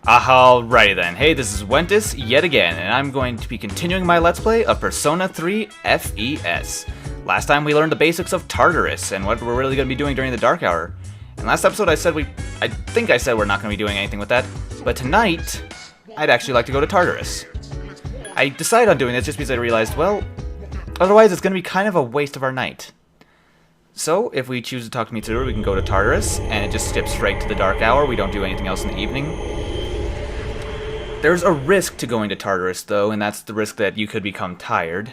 Alrighty then, hey, this is Wentus yet again, and I'm going to be continuing my Let's Play of Persona 3 FES. Last time we learned the basics of Tartarus, and what we're really going to be doing during the Dark Hour. And last episode I think I said we're not going to be doing anything with that, but tonight, I'd actually like to go to Tartarus. I decided on doing this just because I realized, well, otherwise it's going to be kind of a waste of our night. So, if we choose to talk to Mitsuru, we can go to Tartarus, and it just skips straight to the Dark Hour. We don't do anything else in the evening. There's a risk to going to Tartarus, though, and that's the risk that you could become tired.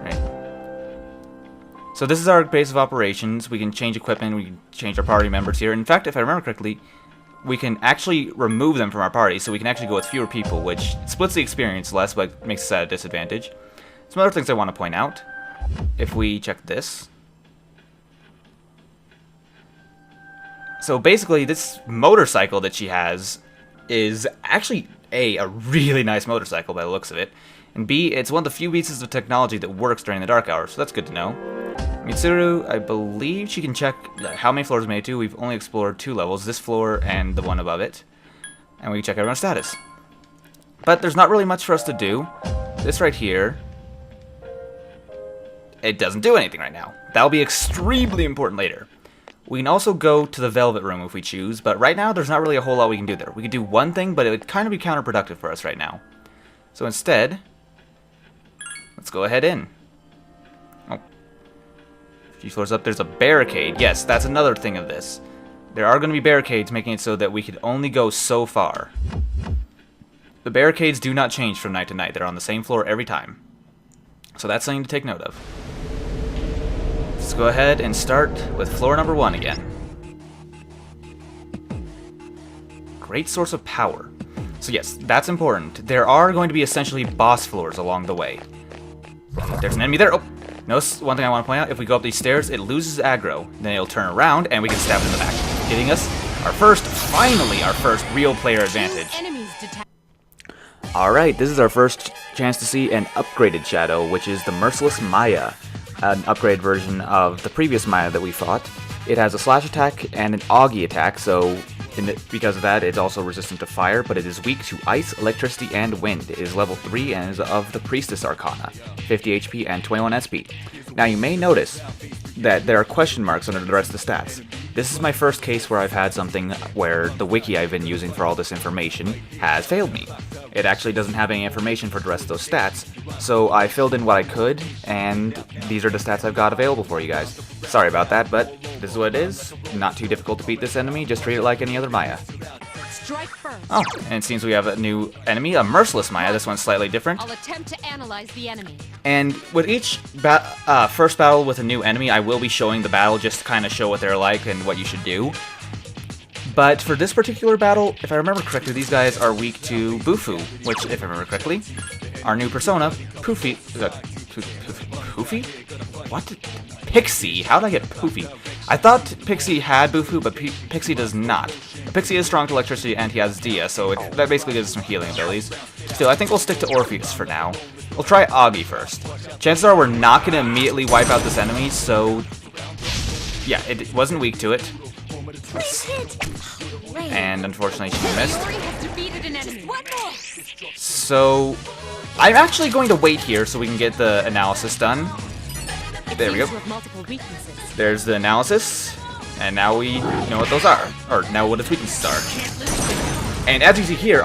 Right. So this is our base of operations. We can change equipment, we can change our party members here. In fact, if I remember correctly, we can actually remove them from our party, so we can actually go with fewer people, which splits the experience less, but makes us at a disadvantage. Some other things I want to point out. If we check this. So basically, this motorcycle that she has is actually a really nice motorcycle by the looks of it, and B, it's one of the few pieces of technology that works during the Dark Hour, so that's good to know. Mitsuru, I believe she can check how many floors we made it to. We've only explored 2 levels, this floor and the one above it, and we can check everyone's status. But there's not really much for us to do. This right here, it doesn't do anything right now. That'll be extremely important later. We can also go to the Velvet Room if we choose, but right now there's not really a whole lot we can do there. We could do one thing, but it would kind of be counterproductive for us right now. So instead, let's go ahead in. Oh. A few floors up, there's a barricade. Yes, that's another thing of this. There are going to be barricades making it so that we could only go so far. The barricades do not change from night to night. They're on the same floor every time. So that's something to take note of. Let's go ahead and start with floor number 1 again. Great source of power. So yes, that's important. There are going to be essentially boss floors along the way. There's an enemy there. Oh, notice one thing I want to point out. If we go up these stairs, it loses aggro. Then it'll turn around and we can stab it in the back, getting us finally our first real player advantage. Alright, this is our first chance to see an upgraded shadow, which is the Merciless Maya. An upgrade version of the previous Maya that we fought. It has a slash attack and an Augie attack, so because of that it's also resistant to fire, but it is weak to ice, electricity, and wind. It is level 3 and is of the Priestess Arcana, 50 HP and 21 SP. Now you may notice that there are question marks under the rest of the stats. This is my first case where I've had something where the wiki I've been using for all this information has failed me. It actually doesn't have any information for the rest of those stats, so I filled in what I could, and these are the stats I've got available for you guys. Sorry about that, but this is what it is. Not too difficult to beat this enemy, just treat it like any other Maya. Oh, and it seems we have a new enemy, a Merciless Maya. This one's slightly different. I'll attempt to analyze the enemy. And with each first battle with a new enemy, I will be showing the battle just to kind of show what they're like and what you should do. But for this particular battle, if I remember correctly, these guys are weak to Bufu, which, if I remember correctly, our new persona, Poofy. Poofy? What? Pixie? How did I get Poofy? I thought Pixie had Bufu, but Pixie does not. Pixie is strong to electricity and he has Dia, so that basically gives us some healing abilities. Still, I think we'll stick to Orpheus for now. We'll try Augie first. Chances are we're not going to immediately wipe out this enemy, so yeah, it wasn't weak to it. And unfortunately she missed. So I'm actually going to wait here so we can get the analysis done. There we go. There's the analysis, and now we know what those are, or now what its weaknesses are. And as you see here,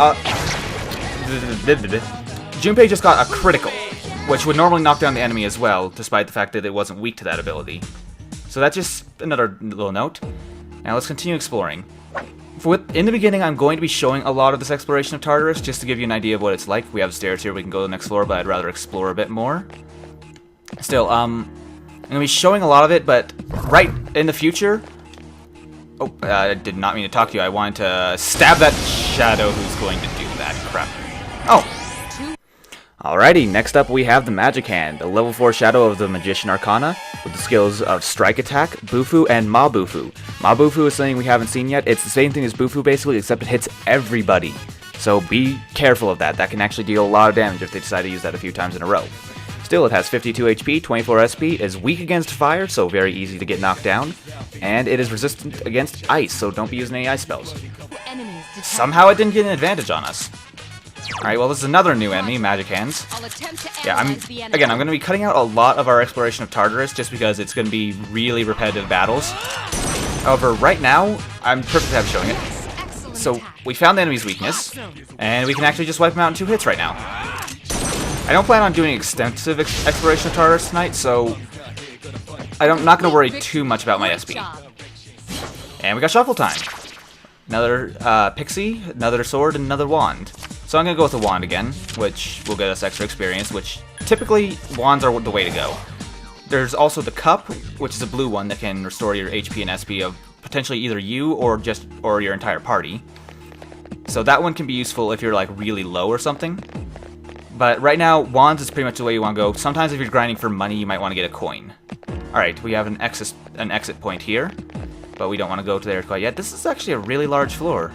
Junpei just got a critical, which would normally knock down the enemy as well, despite the fact that it wasn't weak to that ability. So that's just another little note. Now let's continue exploring. In the beginning, I'm going to be showing a lot of this exploration of Tartarus, just to give you an idea of what it's like. We have stairs here, we can go to the next floor, but I'd rather explore a bit more. Still, I'm going to be showing a lot of it, but right in the future... Oh, I did not mean to talk to you. I wanted to stab that shadow who's going to do that crap. Oh! Alrighty, next up we have the Magic Hand, a level 4 shadow of the Magician Arcana, with the skills of Strike Attack, Bufu, and Mabufu. Mabufu is something we haven't seen yet. It's the same thing as Bufu basically, except it hits everybody. So be careful of that. That can actually deal a lot of damage if they decide to use that a few times in a row. Still, it has 52 HP, 24 SP, is weak against fire, so very easy to get knocked down, and it is resistant against ice, so don't be using any ice spells. enemies detected. Somehow it didn't get an advantage on us. Alright, well, this is another new enemy, Magic Hands. I'll attempt to Yeah, analyze the enemy. again, I'm going to be cutting out a lot of our exploration of Tartarus just because it's going to be really repetitive battles. However, right now, I'm perfectly happy showing it. Excellent So, attack. we found the enemy's weakness, and we can actually just wipe him out in 2 hits right now. I don't plan on doing extensive exploration of Tartarus tonight, so I'm not going to worry too much about my Great SP. job. And we got shuffle time. Another pixie, another sword, and another wand. So I'm going to go with the wand again, which will get us extra experience, which typically wands are the way to go. There's also the cup, which is a blue one that can restore your HP and SP of potentially either you or your entire party. So that one can be useful if you're like really low or something. But right now, wands is pretty much the way you want to go. Sometimes if you're grinding for money, you might want to get a coin. Alright, we have an exit point here, but we don't want to go to there quite yet. This is actually a really large floor.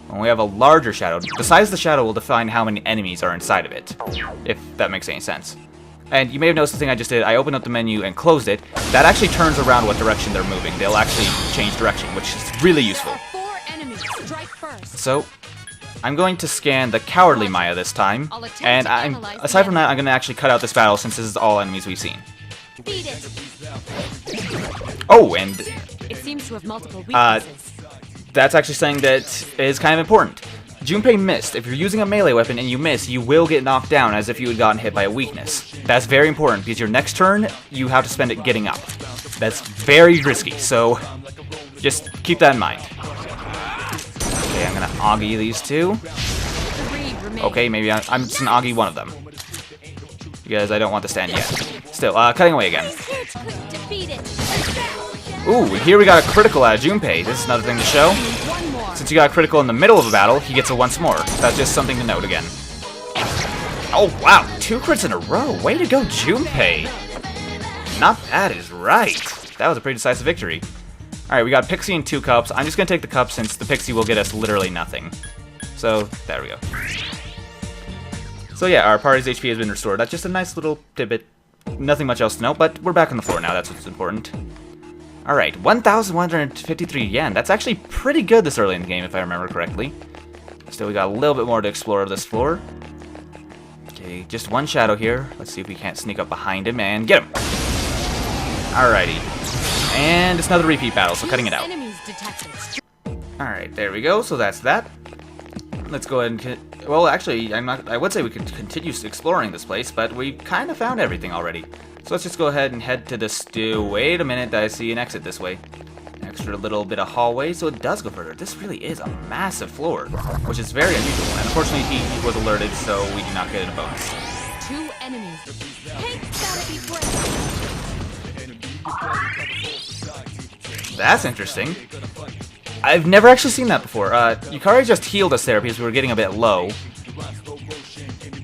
When we have a larger shadow, the size of the shadow will define how many enemies are inside of it, if that makes any sense. And you may have noticed the thing I just did. I opened up the menu and closed it. That actually turns around what direction they're moving. They'll actually change direction, which is really useful. There are 4 enemies. Strike first. So, I'm going to scan the Cowardly Maya this time, and aside from that, I'm going to actually cut out this battle since this is all enemies we've seen. Beat it. Oh, and It seems to have multiple weaknesses. that's actually something that is kind of important. Junpei missed. If you're using a melee weapon and you miss, you will get knocked down as if you had gotten hit by a weakness. That's very important because your next turn, you have to spend it getting up. That's very risky, so just keep that in mind. Okay, I'm gonna Augie these 2. 3 remain. Okay, maybe I'm just gonna Augie one of them. Because I don't want to stand yet. Still, cutting away again. Defeat it. Ooh, here we got a critical out of Junpei. This is another thing to show. One more. Since you got a critical in the middle of a battle, he gets it once more. That's just something to note again. Oh, wow. 2 crits in a row. Way to go, Junpei. Not bad is right. That was a pretty decisive victory. Alright, we got Pixie and 2 cups. I'm just going to take the cup since the Pixie will get us literally nothing. So, there we go. So yeah, our party's HP has been restored. That's just a nice little tidbit. Nothing much else to know, but we're back on the floor now. That's what's important. Alright, 1,153 yen. That's actually pretty good this early in the game, if I remember correctly. Still, we got a little bit more to explore of this floor. Okay, just one shadow here. Let's see if we can't sneak up behind him and get him. Alrighty. And it's another repeat battle, so cutting it out. Enemies detected. Alright, there we go. So that's that. Let's go ahead and... Well, actually, I would say we could continue exploring this place, but we kind of found everything already. So let's just go ahead and head to this... Wait a minute, I see an exit this way. Extra little bit of hallway, so it does go further. This really is a massive floor, which is very unusual. And unfortunately, he was alerted, so we do not get a bonus. 2 enemies. Pink's gotta be brave. That's interesting. I've never actually seen that before. Yukari just healed us there because we were getting a bit low.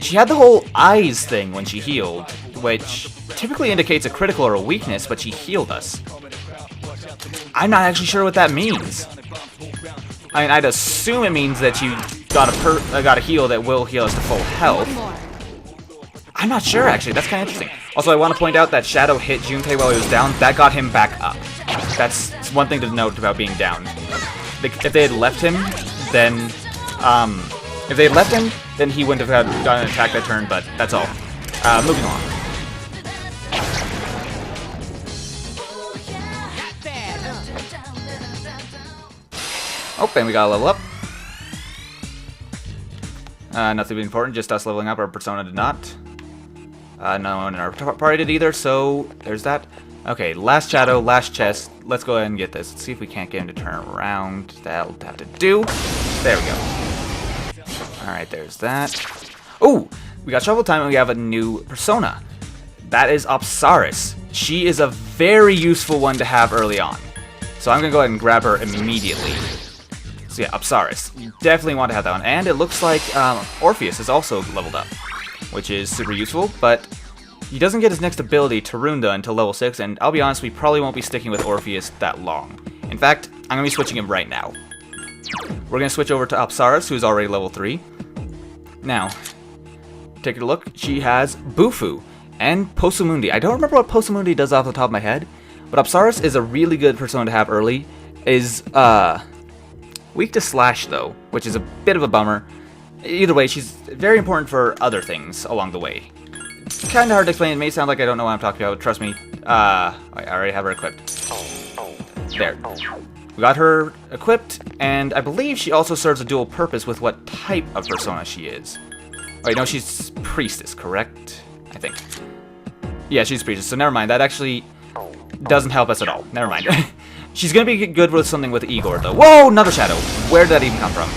She had the whole eyes thing when she healed, which typically indicates a critical or a weakness, but she healed us. I'm not actually sure what that means. I mean, I'd assume it means that you got a heal that will heal us to full health. One more. I'm not sure, actually. That's kind of interesting. Also, I want to point out that Shadow hit Junpei while he was down. That got him back up. That's one thing to note about being down. If they had left him, then... he wouldn't have gotten an attack that turn, but that's all. Moving on. Oh, and we got a level up. Nothing important, just us leveling up. Our persona did not. No one in our party did either, so there's that. Okay, last shadow, last chest. Let's go ahead and get this. Let's see if we can't get him to turn around. That'll have to do. There we go. Alright, there's that. Oh, we got shovel time and we have a new persona. That is Apsaris. She is a very useful one to have early on. So I'm going to go ahead and grab her immediately. So yeah, Apsaris. You definitely want to have that one. And it looks like Orpheus is also leveled up, which is super useful, but he doesn't get his next ability, Tarunda, until level 6, and I'll be honest, we probably won't be sticking with Orpheus that long. In fact, I'm going to be switching him right now. We're going to switch over to Apsaris, who's already level 3. Now, take a look. She has Bufu and Posumundi. I don't remember what Posumundi does off the top of my head, but Apsaris is a really good persona to have early. Weak to slash, though, which is a bit of a bummer. Either way, she's very important for other things along the way. Kinda hard to explain. It may sound like I don't know what I'm talking about. Trust me. I already have her equipped. There. We got her equipped, and I believe she also serves a dual purpose with what type of persona she is. Wait, no, she's priestess, correct? I think. Yeah, she's priestess, so never mind. That actually doesn't help us at all. Never mind. She's gonna be good with something with Igor, though. Whoa, another shadow. Where did that even come from?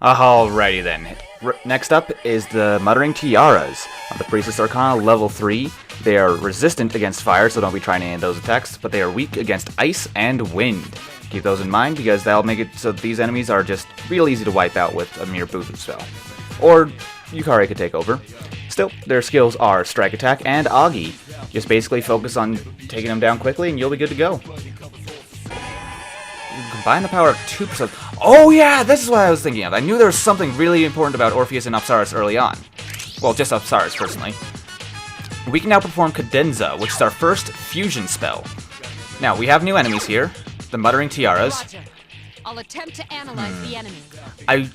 Alrighty then. Next up is the Muttering Tiaras. On the Priestess Arcana level 3, they are resistant against fire, so don't be trying any of those attacks, but they are weak against ice and wind. Keep those in mind, because that'll make it so these enemies are just real easy to wipe out with a mere Bufu spell. Or Yukari could take over. Still, their skills are Strike Attack and Agi. Just basically focus on taking them down quickly and you'll be good to go. Combine the power of 2%. Oh yeah, this is what I was thinking of. I knew there was something really important about Orpheus and Apsaris early on. Well, just Apsaris, personally. We can now perform Cadenza, which is our first fusion spell. Now, we have new enemies here. The Muttering Tiaras. Roger. I'll attempt to analyze the enemy.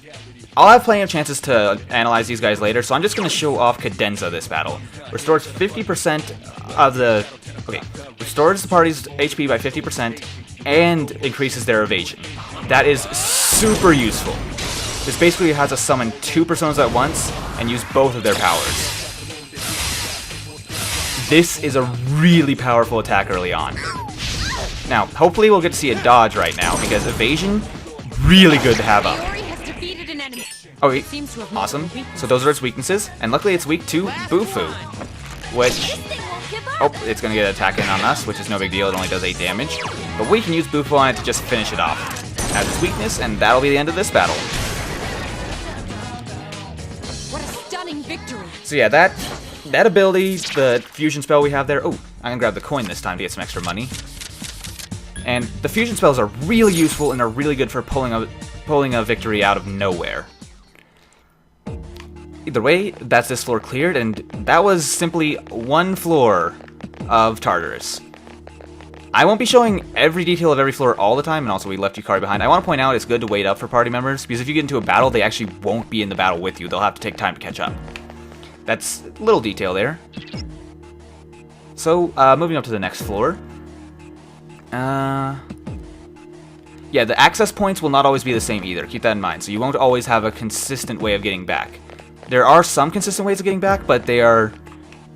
I'll have plenty of chances to analyze these guys later, so I'm just going to show off Cadenza this battle. Restores 50% of the... Okay, restores the party's HP by 50% and increases their evasion. That is super useful. This basically has us summon 2 personas at once and use both of their powers. This is a really powerful attack early on. Now, hopefully we'll get to see a dodge right now, because evasion, really good to have up. Okay, awesome. So those are its weaknesses, and luckily it's weak to Bufu, which... Oh, it's going to get an attack in on us, which is no big deal, it only does 8 damage. But we can use Bufu on it to just finish it off as its weakness, and that'll be the end of this battle. What a stunning victory. So yeah, that ability, the fusion spell we have there... Oh, I'm going to grab the coin this time to get some extra money. And the fusion spells are really useful and are really good for pulling a victory out of nowhere. Either way, that's this floor cleared, and that was simply one floor of Tartarus. I won't be showing every detail of every floor all the time, and also we left Yukari behind. I want to point out it's good to wait up for party members, because if you get into a battle, they actually won't be in the battle with you. They'll have to take time to catch up. That's a little detail there. So, moving up to the next floor. Yeah, the access points will not always be the same either. Keep that in mind. So you won't always have a consistent way of getting back. There are some consistent ways of getting back, but they are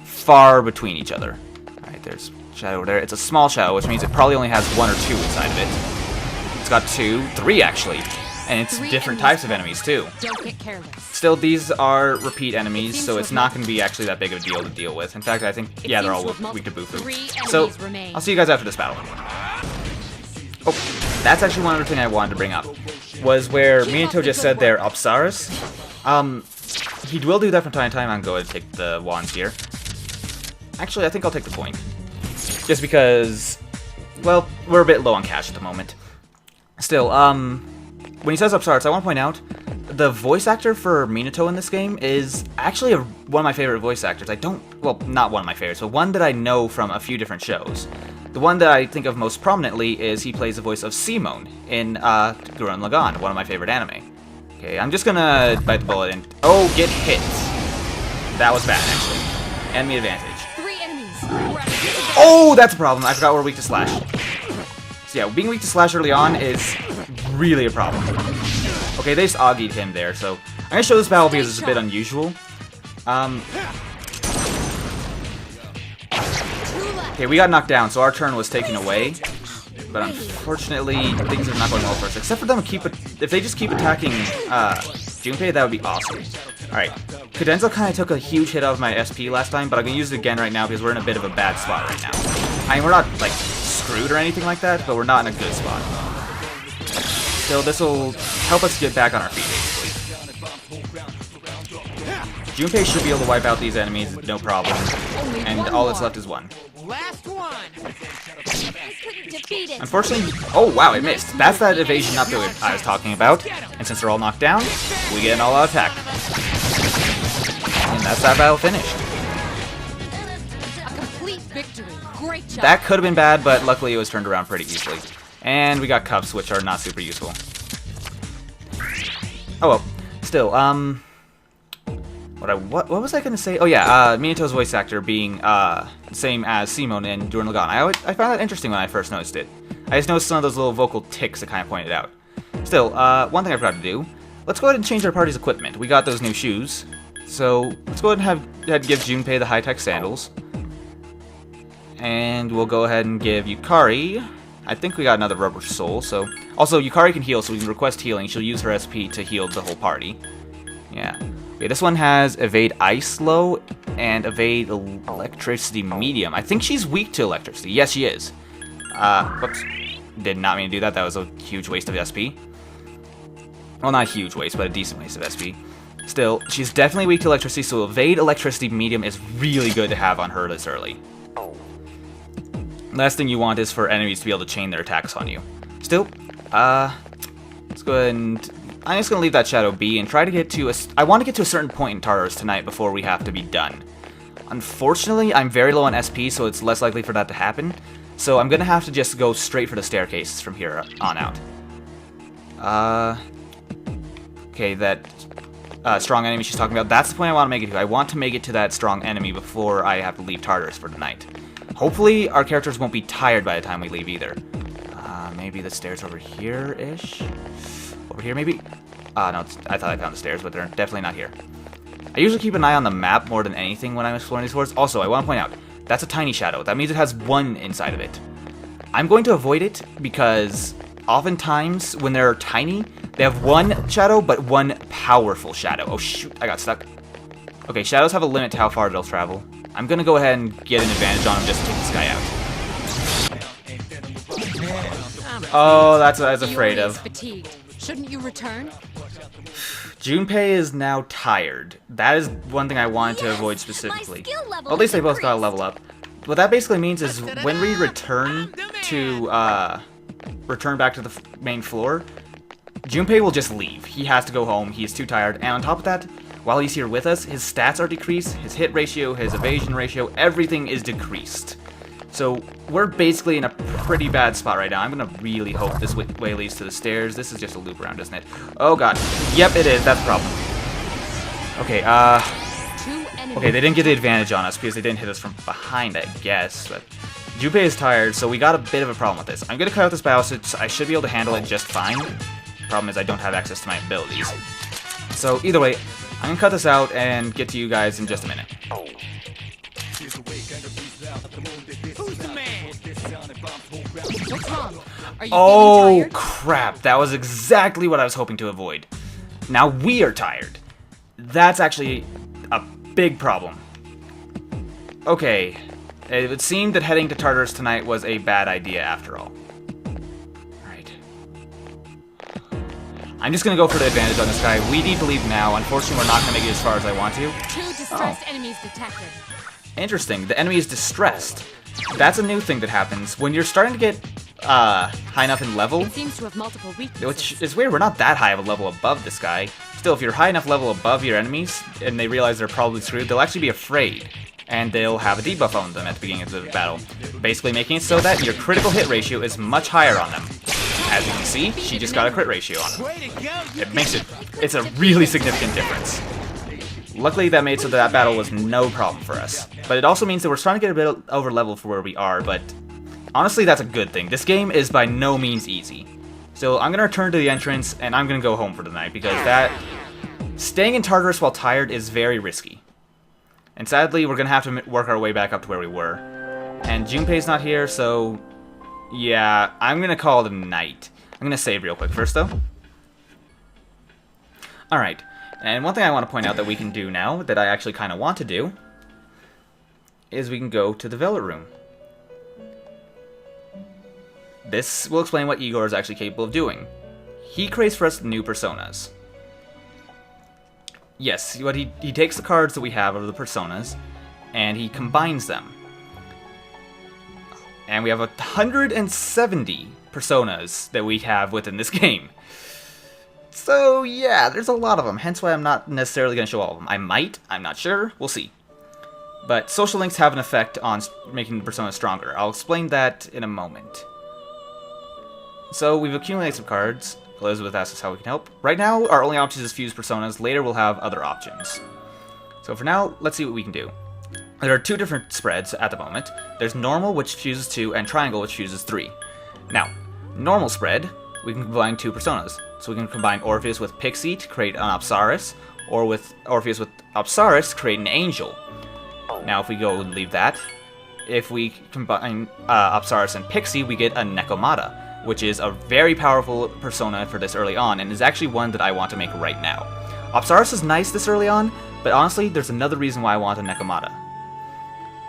far between each other. Alright, there's a shadow over there. It's a small shadow, which means it probably only has 1 or 2 inside of it. It's got 2, 3 actually. And it's different types of enemies too. Don't get careless. Still, these are repeat enemies, so it's not going to be actually that big of a deal to deal with. In fact, I think, yeah, they're all weak to Bufu. So, I'll see you guys after this battle. Oh, that's actually one other thing I wanted to bring up. Was where Minato just said they're Apsaris. He will do that from time to time. I'm going to take the wands here. Actually, I think I'll take the point. Just because, well, we're a bit low on cash at the moment. Still, when he says Apsaris, I want to point out, the voice actor for Minato in this game is actually one of my favorite voice actors. Well, not one of my favorites, but one that I know from a few different shows. The one that I think of most prominently is he plays the voice of Simone in Gurren Lagann, one of my favorite anime. Okay, I'm just gonna bite the bullet and... Oh, get hit. That was bad, actually. Enemy advantage. 3 enemies. Oh, that's a problem. I forgot we're weak to slash. So yeah, being weak to slash early on is really a problem. Okay, they just Agi'd him there, so I'm gonna show this battle because it's a bit unusual. Okay, we got knocked down, so our turn was taken away. But unfortunately, things are not going well for us. Except for them if they just keep attacking Junpei, that would be awesome. Alright, Cadenza kind of took a huge hit out of my SP last time, but I'm going to use it again right now because we're in a bit of a bad spot right now. I mean, we're not, like, screwed or anything like that, but we're not in a good spot. So this will help us get back on our feet, basically. Junpei should be able to wipe out these enemies, no problem. And all that's left is 1. Last one. Unfortunately, oh wow, it missed. That's that evasion up that I was talking about. And since they're all knocked down, we get an all-out attack. And that's that battle finished. A complete victory. Great job. That could have been bad, but luckily it was turned around pretty easily. And we got cups, which are not super useful. Oh well. Still, what was I gonna say? Oh yeah, Minato's voice actor being same as Simone in Duran Lagann. I found that interesting when I first noticed it. I just noticed some of those little vocal ticks that kind of pointed out. Still, one thing I forgot to do. Let's go ahead and change our party's equipment. We got those new shoes, so let's go ahead and give Junpei the high-tech sandals, and we'll go ahead and give Yukari. I think we got another rubber soul. So also Yukari can heal, so we can request healing. She'll use her SP to heal the whole party. Yeah. Okay, this one has evade ice low and evade electricity medium. I think she's weak to electricity. Yes, she is. Whoops. Did not mean to do that. That was a huge waste of SP. Well, not a huge waste, but a decent waste of SP. Still, she's definitely weak to electricity, so evade electricity medium is really good to have on her this early. Last thing you want is for enemies to be able to chain their attacks on you. Still, let's go ahead and... I'm just going to leave that shadow be and try to get to a... I want to get to a certain point in Tartarus tonight before we have to be done. Unfortunately, I'm very low on SP, so it's less likely for that to happen. So I'm going to have to just go straight for the staircases from here on out. Okay, that strong enemy she's talking about, that's the point I want to make it to. I want to make it to that strong enemy before I have to leave Tartarus for tonight. Hopefully, our characters won't be tired by the time we leave either. Maybe the stairs over here-ish? Over here, maybe? No, I thought I found the stairs, but they're definitely not here. I usually keep an eye on the map more than anything when I'm exploring these floors. Also, I want to point out, that's a tiny shadow. That means it has one inside of it. I'm going to avoid it because oftentimes, when they're tiny, they have one shadow, but one powerful shadow. Oh, shoot, I got stuck. Okay, shadows have a limit to how far they'll travel. I'm going to go ahead and get an advantage on him just to take this guy out. Oh, that's what I was afraid of. Fatigued. Shouldn't you return? Junpei is now tired. That is one thing I wanted to avoid specifically. Well, at least they both got a level up. What that basically means is when we return back to the main floor, Junpei will just leave. He has to go home. He is too tired. And on top of that, while he's here with us, his stats are decreased, his hit ratio, his evasion ratio, everything is decreased. So we're basically in a pretty bad spot right now. I'm gonna really hope this way leads to the stairs. This is just a loop around, isn't it? Oh god. Yep, it is. That's the problem. Okay, okay, they didn't get the advantage on us because they didn't hit us from behind, I guess. But Junpei is tired, so we got a bit of a problem with this. I'm gonna cut out this battle suit. I should be able to handle it just fine. Problem is I don't have access to my abilities. So either way, I'm gonna cut this out and get to you guys in just a minute. Who's the man? What's wrong? Are you Oh feeling tired? crap, that was exactly what I was hoping to avoid. Now we are tired. That's actually a big problem. Okay, it would seem that heading to Tartarus tonight was a bad idea after all. Alright. I'm just gonna go for the advantage on this guy. We need to leave now. Unfortunately, we're not gonna make it as far as I want to. 2 distressed enemies detected. Interesting, the enemy is distressed. That's a new thing that happens. When you're starting to get high enough in level, It seems to have multiple weaknesses. which is weird, we're not that high of a level above this guy. Still, if you're high enough level above your enemies, and they realize they're probably screwed, they'll actually be afraid. And they'll have a debuff on them at the beginning of the battle. Basically making it so that your critical hit ratio is much higher on them. As you can see, she just got a crit ratio on him. It's a really significant difference. Luckily, that made so that battle was no problem for us. But it also means that we're starting to get a bit over level for where we are, but honestly, that's a good thing. This game is by no means easy. So I'm going to return to the entrance, and I'm going to go home for the night, because staying in Tartarus while tired is very risky. And sadly, we're going to have to work our way back up to where we were. And Junpei's not here, so yeah, I'm going to call it a night. I'm going to save real quick first, though. Alright. And one thing I want to point out that we can do now, that I actually kind of want to do, is we can go to the Velvet Room. This will explain what Igor is actually capable of doing. He creates for us new personas. Yes, what he takes the cards that we have of the personas, and he combines them. And we have 170 personas that we have within this game. So, yeah, there's a lot of them, hence why I'm not necessarily going to show all of them. I might, I'm not sure, we'll see. But social links have an effect on making the persona stronger. I'll explain that in a moment. So we've accumulated some cards. Elizabeth asks us how we can help. Right now, our only option is fuse personas. Later, we'll have other options. So for now, let's see what we can do. There are 2 different spreads at the moment. There's normal, which fuses 2, and triangle, which fuses 3. Now, normal spread, we can combine 2 personas. So we can combine Orpheus with Pixie to create an Apsaris, or with Orpheus with Apsaris to create an Angel. Now, if we go and leave that, if we combine Apsaris and Pixie, we get a Nekomata, which is a very powerful persona for this early on, and is actually one that I want to make right now. Apsaris is nice this early on, but honestly, there's another reason why I want a Nekomata.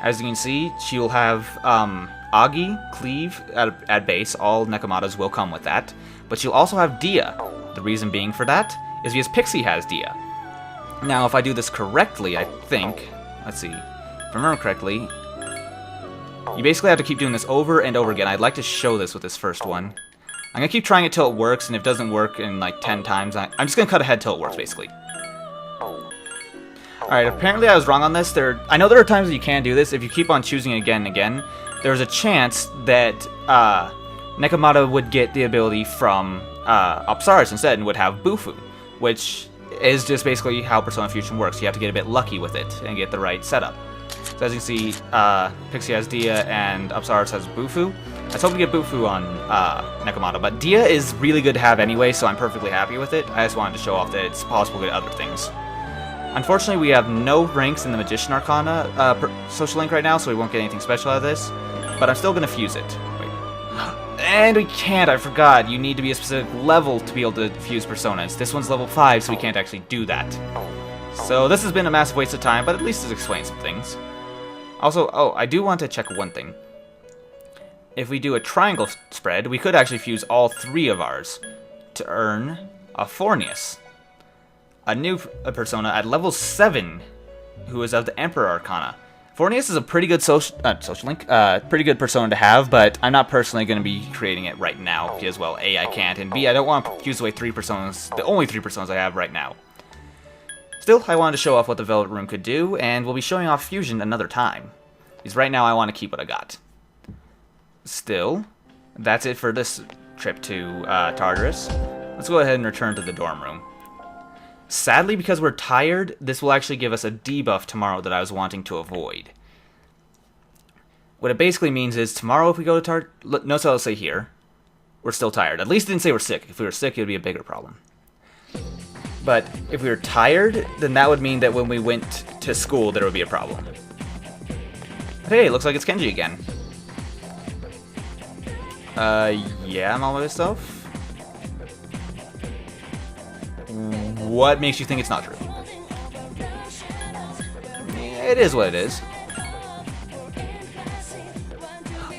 As you can see, she will have Agi, Cleave at base. All Nekomatas will come with that. But she'll also have Dia. The reason being for that is because Pixie has Dia. Now, if I do this correctly, I think... Let's see. If I remember correctly, you basically have to keep doing this over and over again. I'd like to show this with this first one. I'm going to keep trying it till it works, and if it doesn't work in like 10 times, I'm just going to cut ahead till it works, basically. Alright, apparently I was wrong on this. I know there are times that you can do this. If you keep on choosing again and again, there's a chance that Nekomata would get the ability from Apsaris instead and would have Bufu, which is just basically how Persona Fusion works. You have to get a bit lucky with it and get the right setup. So as you can see, Pixie has Dia and Apsaris has Bufu. I was hoping to get Bufu on Nekomata, but Dia is really good to have anyway, so I'm perfectly happy with it. I just wanted to show off that it's possible to get other things. Unfortunately, we have no ranks in the Magician Arcana social link right now, so we won't get anything special out of this. But I'm still going to fuse it. Wait. And we can't, I forgot. You need to be a specific level to be able to fuse personas. This one's level 5, so we can't actually do that. So this has been a massive waste of time, but at least it's explained some things. Also, I do want to check one thing. If we do a triangle spread, we could actually fuse all 3 of ours to earn a Fornius. A new persona at level 7, who is of the Emperor Arcana. Fornius is a pretty good social link, pretty good persona to have, but I'm not personally going to be creating it right now, because, well, A, I can't, and B, I don't want to fuse away 3 personas, the only 3 personas I have right now. Still, I wanted to show off what the Velvet Room could do, and we'll be showing off Fusion another time, because right now I want to keep what I got. Still, that's it for this trip to Tartarus. Let's go ahead and return to the dorm room. Sadly, because we're tired, this will actually give us a debuff tomorrow that I was wanting to avoid. What it basically means is, tomorrow if we go to notice how I'll say here, we're still tired. At least it didn't say we're sick. If we were sick, it would be a bigger problem. But if we were tired, then that would mean that when we went to school, there would be a problem. But hey, it looks like it's Kenji again. Yeah, I'm all by myself. What makes you think it's not true? It is what it is.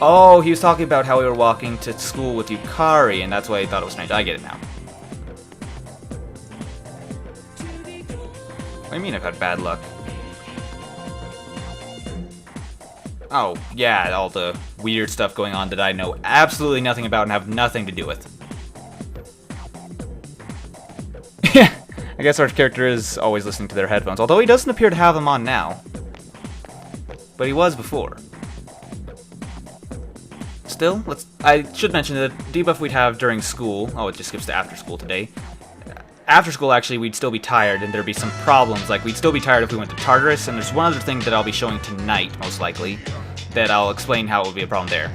Oh, he was talking about how we were walking to school with Yukari, and that's why he thought it was strange. I get it now. What do you mean I've had bad luck? Oh, yeah, all the weird stuff going on that I know absolutely nothing about and have nothing to do with. I guess our character is always listening to their headphones, although he doesn't appear to have them on now. But he was before. Still, I should mention that the debuff we'd have during school... Oh, it just skips to after school today. After school, actually, we'd still be tired, and there'd be some problems. Like, we'd still be tired if we went to Tartarus, and there's one other thing that I'll be showing tonight, most likely, that I'll explain how it would be a problem there.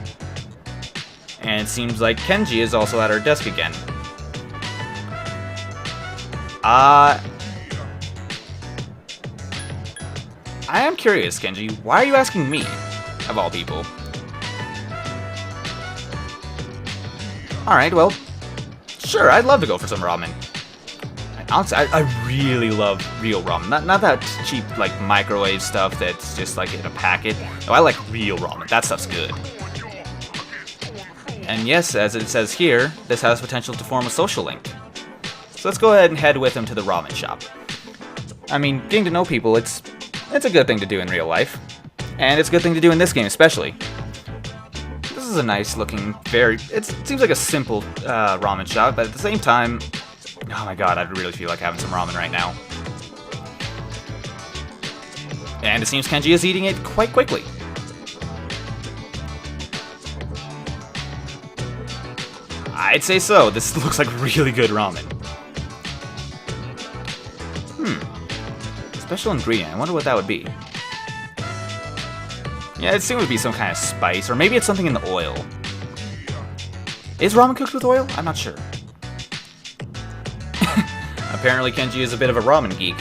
And it seems like Kenji is also at her desk again. I am curious, Kenji. Why are you asking me, of all people? Alright, well, sure, I'd love to go for some ramen. Honestly, I really love real ramen. Not that cheap, like, microwave stuff that's just, like, in a packet. No, I like real ramen. That stuff's good. And yes, as it says here, this has potential to form a social link. So let's go ahead and head with him to the ramen shop. I mean, getting to know people, it's a good thing to do in real life. And it's a good thing to do in this game, especially. This is a nice looking, it seems like a simple ramen shop, but at the same time, oh my god, I really feel like having some ramen right now. And it seems Kenji is eating it quite quickly. I'd say so. This looks like really good ramen. Special ingredient. I wonder what that would be. Yeah, it seems to be some kind of spice, or maybe it's something in the oil. Is ramen cooked with oil? I'm not sure. Apparently Kenji is a bit of a ramen geek.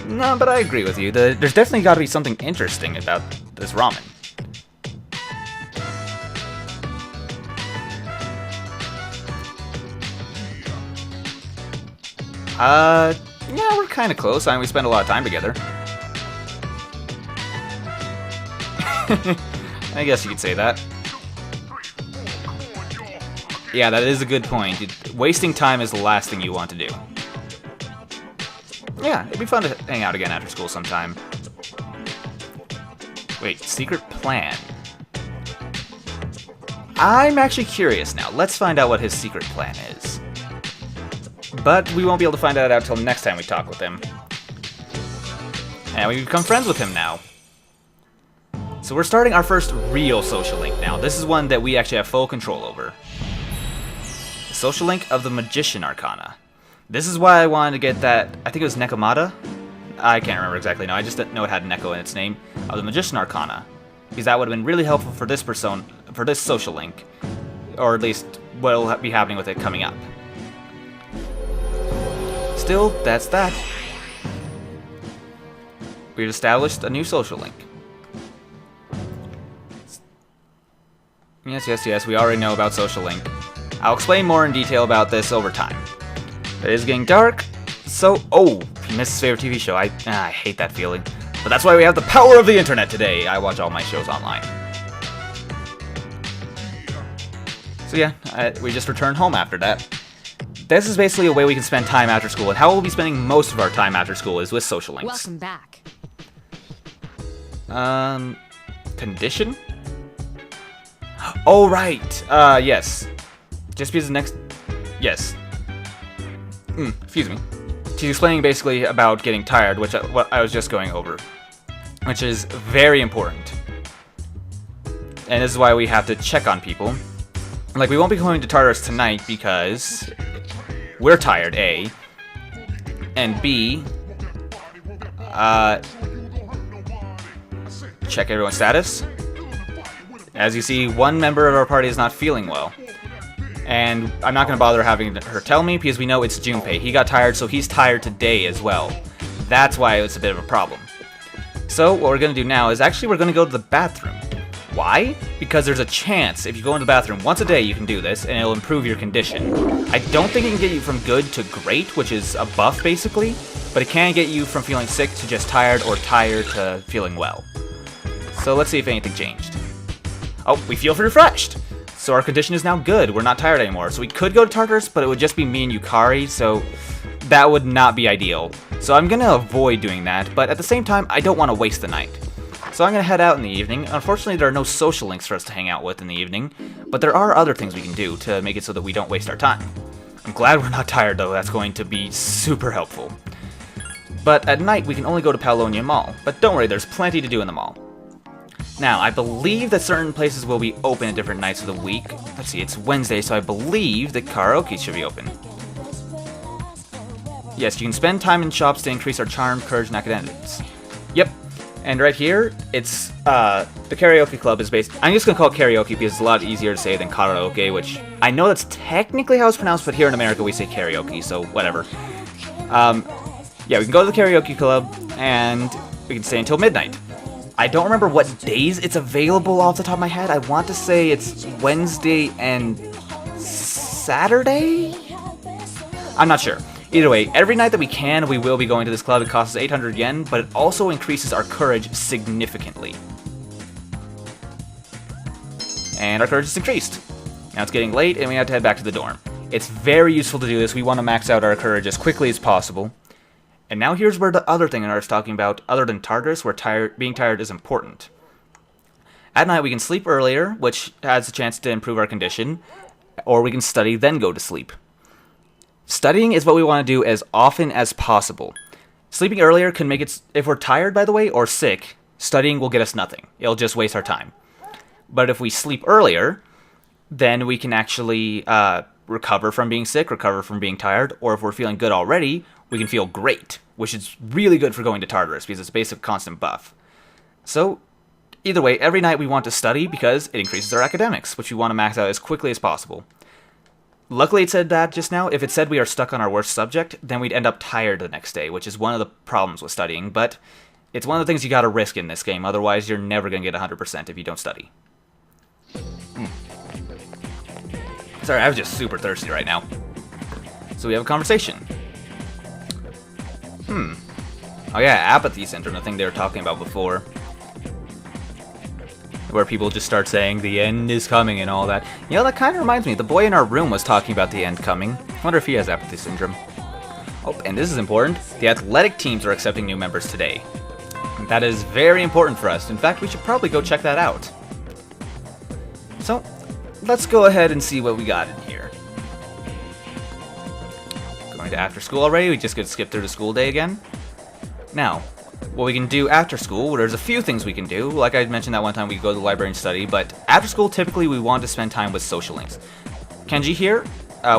No, but I agree with you. There's definitely got to be something interesting about this ramen. Yeah, we're kind of close. I mean, we spend a lot of time together. I guess you could say that. Yeah, that is a good point. Wasting time is the last thing you want to do. Yeah, it'd be fun to hang out again after school sometime. Wait, secret plan. I'm actually curious now. Let's find out what his secret plan is. But we won't be able to find that out till next time we talk with him. And we've become friends with him now. So we're starting our first real social link now. This is one that we actually have full control over. The social link of the Magician Arcana. This is why I wanted to get that, I think it was Nekomata? I can't remember exactly, no, I just didn't know it had Neko in its name. Of the Magician Arcana. Because that would have been really helpful for this for this social link. Or at least what will be happening with it coming up. Still, that's that. We've established a new social link. Yes, we already know about social link. I'll explain more in detail about this over time. It is getting dark, so... Oh, he missed his favorite TV show. I hate that feeling. But that's why we have the power of the internet today. I watch all my shows online. So yeah, we just returned home after that. This is basically a way we can spend time after school, and how we'll be spending most of our time after school is with social links. Welcome back. Condition? Oh, right. Yes. Just because the next... Yes. Excuse me. She's explaining basically about getting tired, which what I was just going over. Which is very important. And this is why we have to check on people. Like, we won't be going to Tartarus tonight because we're tired, A. And B... check everyone's status. As you see, one member of our party is not feeling well. And I'm not going to bother having her tell me because we know it's Junpei. He got tired, so he's tired today as well. That's why it's a bit of a problem. So what we're going to do now is actually we're going to go to the bathroom. Why? Because there's a chance if you go into the bathroom once a day you can do this and it'll improve your condition. I don't think it can get you from good to great, which is a buff basically, but it can get you from feeling sick to just tired or tired to feeling well. So let's see if anything changed. Oh, we feel refreshed! So our condition is now good, we're not tired anymore. So we could go to Tartarus, but it would just be me and Yukari, so that would not be ideal. So I'm gonna avoid doing that, but at the same time, I don't want to waste the night. So I'm gonna head out in the evening. Unfortunately, there are no social links for us to hang out with in the evening, but there are other things we can do to make it so that we don't waste our time. I'm glad we're not tired though, that's going to be super helpful. But at night, we can only go to Paolonia Mall, but don't worry, there's plenty to do in the mall. Now, I believe that certain places will be open at different nights of the week. Let's see, it's Wednesday, so I believe that karaoke should be open. Yes, you can spend time in shops to increase our charm, courage, and academics. Yep, and right here, it's, the karaoke club is based... I'm just going to call it karaoke because it's a lot easier to say than karaoke, which I know that's technically how it's pronounced, but here in America we say karaoke, so whatever. Yeah, we can go to the karaoke club, and we can stay until midnight. I don't remember what days it's available off the top of my head. I want to say it's Wednesday and Saturday? I'm not sure. Either way, every night that we can, we will be going to this club. It costs us 800 yen, but it also increases our courage significantly. And our courage is increased. Now it's getting late, and we have to head back to the dorm. It's very useful to do this. We want to max out our courage as quickly as possible. And now here's where the other thing I was talking about, other than Tartarus, where being tired is important. At night we can sleep earlier, which has a chance to improve our condition, or we can study then go to sleep. Studying is what we want to do as often as possible. Sleeping earlier can make it, if we're tired by the way, or sick, studying will get us nothing. It'll just waste our time. But if we sleep earlier, then we can actually recover from being sick, recover from being tired, or if we're feeling good already, we can feel great, which is really good for going to Tartarus because it's a basic constant buff. So, either way, every night we want to study because it increases our academics, which we want to max out as quickly as possible. Luckily it said that just now. If it said we are stuck on our worst subject, then we'd end up tired the next day, which is one of the problems with studying, but it's one of the things you gotta risk in this game, otherwise you're never gonna get 100% if you don't study. Sorry, I was just super thirsty right now. So we have a conversation. Oh yeah, apathy syndrome, the thing they were talking about before. Where people just start saying the end is coming and all that. You know, that kind of reminds me, the boy in our room was talking about the end coming. I wonder if he has apathy syndrome. Oh, and this is important. The athletic teams are accepting new members today. That is very important for us. In fact, we should probably go check that out. So, let's go ahead and see what we got in here. Going to after school already, we just get to skip through the school day again. Now, what we can do after school, well, there's a few things we can do. Like I mentioned that one time we could go to the library and study, but after school typically we want to spend time with social links. Kenji here,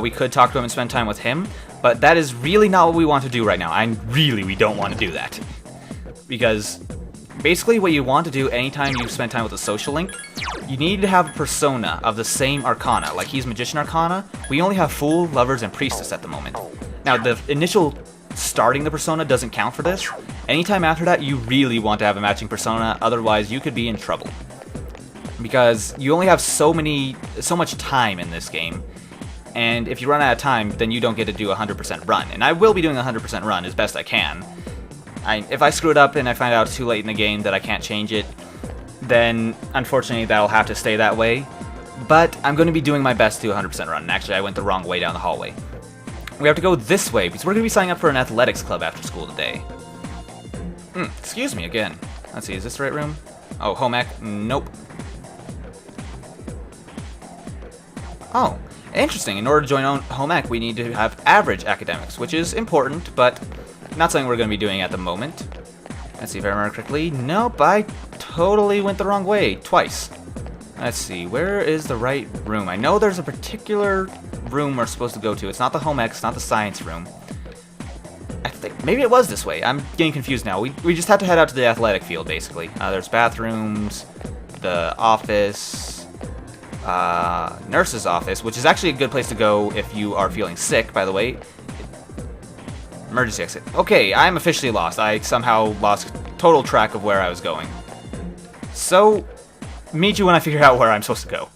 we could talk to him and spend time with him, but that is really not what we want to do right now. We don't want to do that. Because basically what you want to do anytime you spend time with a social link, you need to have a persona of the same Arcana. Like he's Magician Arcana, we only have Fool, Lovers, and Priestess at the moment. Now the initial starting the persona doesn't count for this. Anytime after that, you really want to have a matching persona, otherwise you could be in trouble. Because you only have so much time in this game, and if you run out of time, then you don't get to do a 100% run. And I will be doing a 100% run as best I can. If I screw it up and I find out too late in the game that I can't change it, then unfortunately that'll have to stay that way. But I'm going to be doing my best to do a 100% run, and actually I went the wrong way down the hallway. We have to go this way, because we're going to be signing up for an athletics club after school today. Excuse me again. Let's see, is this the right room? Oh, home ec? Nope. Oh, interesting. In order to join home ec, we need to have average academics, which is important, but not something we're going to be doing at the moment. Let's see if I remember correctly. Nope, I totally went the wrong way, twice. Let's see, where is the right room? I know there's a particular room we're supposed to go to. It's not the home ec, it's not the science room. I think maybe it was this way. I'm getting confused now. We just have to head out to the athletic field, basically. There's bathrooms, the office, nurse's office, which is actually a good place to go if you are feeling sick, by the way. Emergency exit. Okay, I'm officially lost. I somehow lost total track of where I was going. So, meet you when I figure out where I'm supposed to go.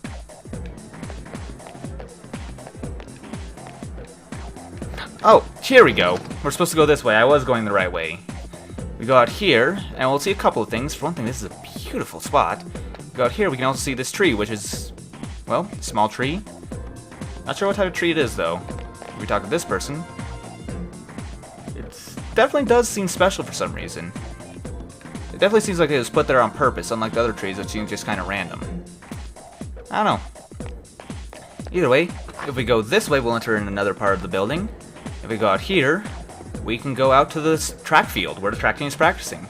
Oh, here we go. We're supposed to go this way. I was going the right way. We go out here, and we'll see a couple of things. For one thing, this is a beautiful spot. We go out here, we can also see this tree, which is, well, a small tree. Not sure what type of tree it is, though. If we talk to this person, it definitely does seem special for some reason. It definitely seems like it was put there on purpose, unlike the other trees that seem just kind of random. I don't know. Either way, if we go this way, we'll enter in another part of the building. If we go out here, we can go out to this track field where the track team is practicing.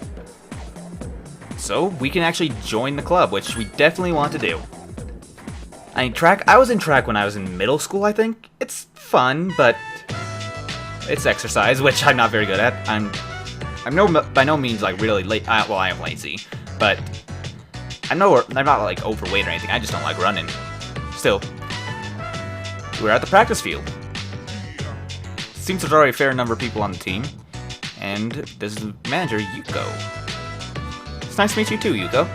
So we can actually join the club, which we definitely want to do. I was in track when I was in middle school, I think. It's fun, but it's exercise, which I'm not very good at. I'm by no means like really late. Well, I am lazy, but I'm not like overweight or anything. I just don't like running. Still, we're at the practice field. Seems there's already a fair number of people on the team, and this is the manager, Yuko. It's nice to meet you too, Yuko.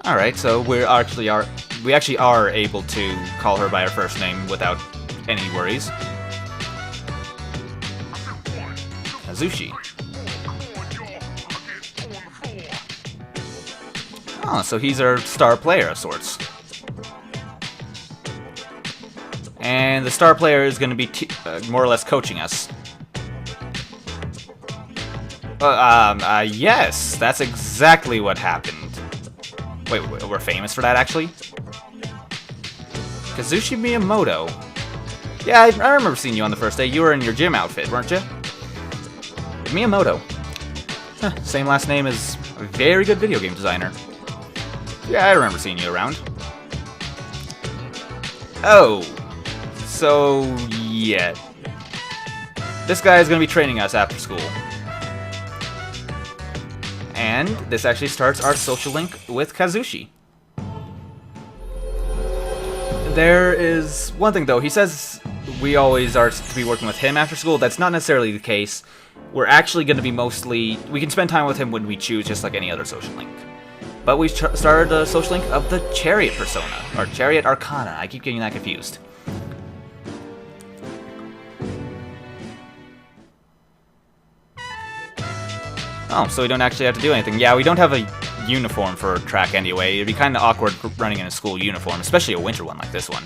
All right, so we actually are able to call her by her first name without any worries. Azushi. Oh, so he's our star player of sorts. And the star player is going to be more or less coaching us. Yes, that's exactly what happened. Wait, we're famous for that, actually? Kazushi Miyamoto. Yeah, I remember seeing you on the first day. You were in your gym outfit, weren't you? Miyamoto. Huh, same last name as a very good video game designer. Yeah, I remember seeing you around. Oh. So, yeah. This guy is going to be training us after school. And this actually starts our social link with Kazushi. There is one thing though, he says we always are to be working with him after school. That's not necessarily the case. We're actually going to be mostly, we can spend time with him when we choose, just like any other social link. But we started a social link of the Chariot persona, or Chariot Arcana. I keep getting that confused. Oh, so we don't actually have to do anything. Yeah, we don't have a uniform for track anyway. It'd be kind of awkward running in a school uniform, especially a winter one like this one.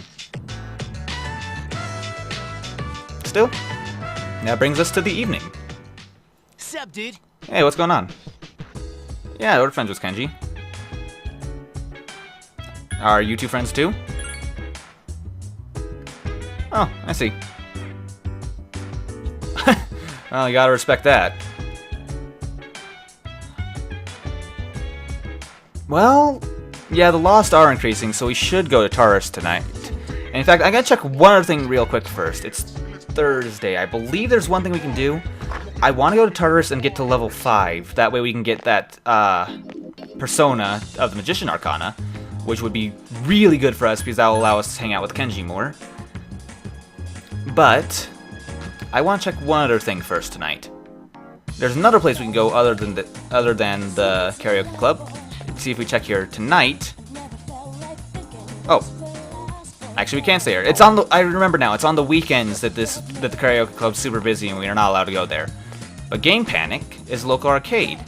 Still, that brings us to the evening. Sup, dude? Hey, what's going on? Yeah, we're friends with Kenji. Are you two friends too? Oh, I see. Well, you gotta respect that. Well, yeah, the lost are increasing, so we should go to Taurus tonight. And in fact, I gotta check one other thing real quick first. It's Thursday. I believe there's one thing we can do. I want to go to Tartarus and get to level 5. That way we can get that persona of the Magician Arcana, which would be really good for us because that will allow us to hang out with Kenji more. But I want to check one other thing first tonight. There's another place we can go other than the karaoke club. See if we check here tonight. Oh, actually, we can't stay here. It's on the. I remember now. It's on the weekends that the karaoke club's super busy and we are not allowed to go there. But Game Panic is a local arcade.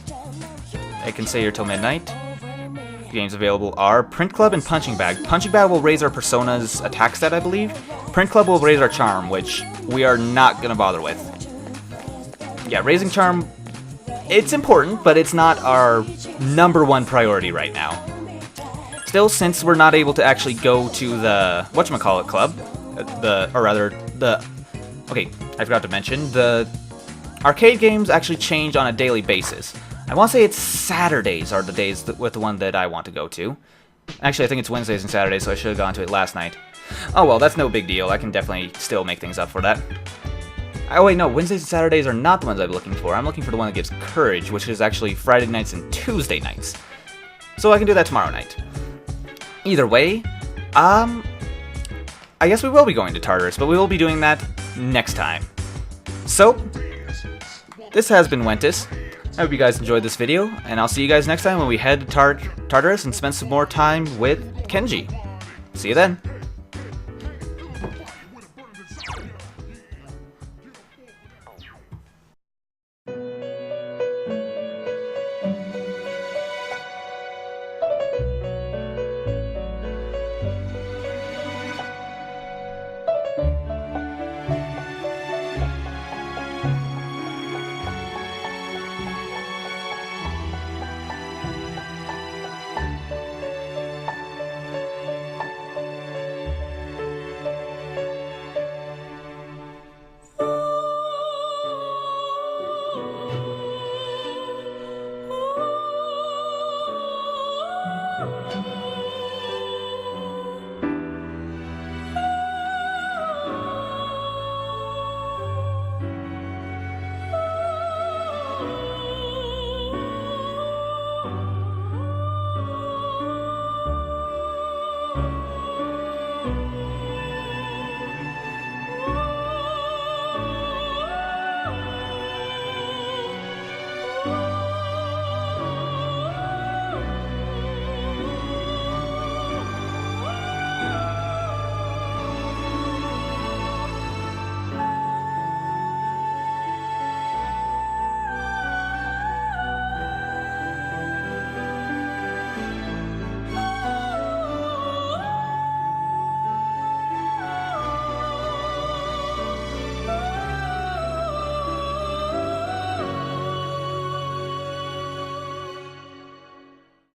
I can stay here till midnight. Games available are Print Club and Punching Bag. Punching Bag will raise our Persona's attack stat, I believe. Print Club will raise our Charm, which we are not gonna bother with. Yeah, raising Charm. It's important, but it's not our #1 priority right now. Still, since we're not able to actually go to the whatchamacallit club, okay, I forgot to mention, the arcade games actually change on a daily basis. I want to say it's Saturdays are the days with the one that I want to go to. Actually, I think it's Wednesdays and Saturdays, so I should have gone to it last night. Oh well, that's no big deal. I can definitely still make things up for that. Oh wait, no, Wednesdays and Saturdays are not the ones I'm looking for. I'm looking for the one that gives courage, which is actually Friday nights and Tuesday nights. So I can do that tomorrow night. Either way, I guess we will be going to Tartarus, but we will be doing that next time. So, this has been Wentis. I hope you guys enjoyed this video, and I'll see you guys next time when we head to Tartarus and spend some more time with Kenji. See you then.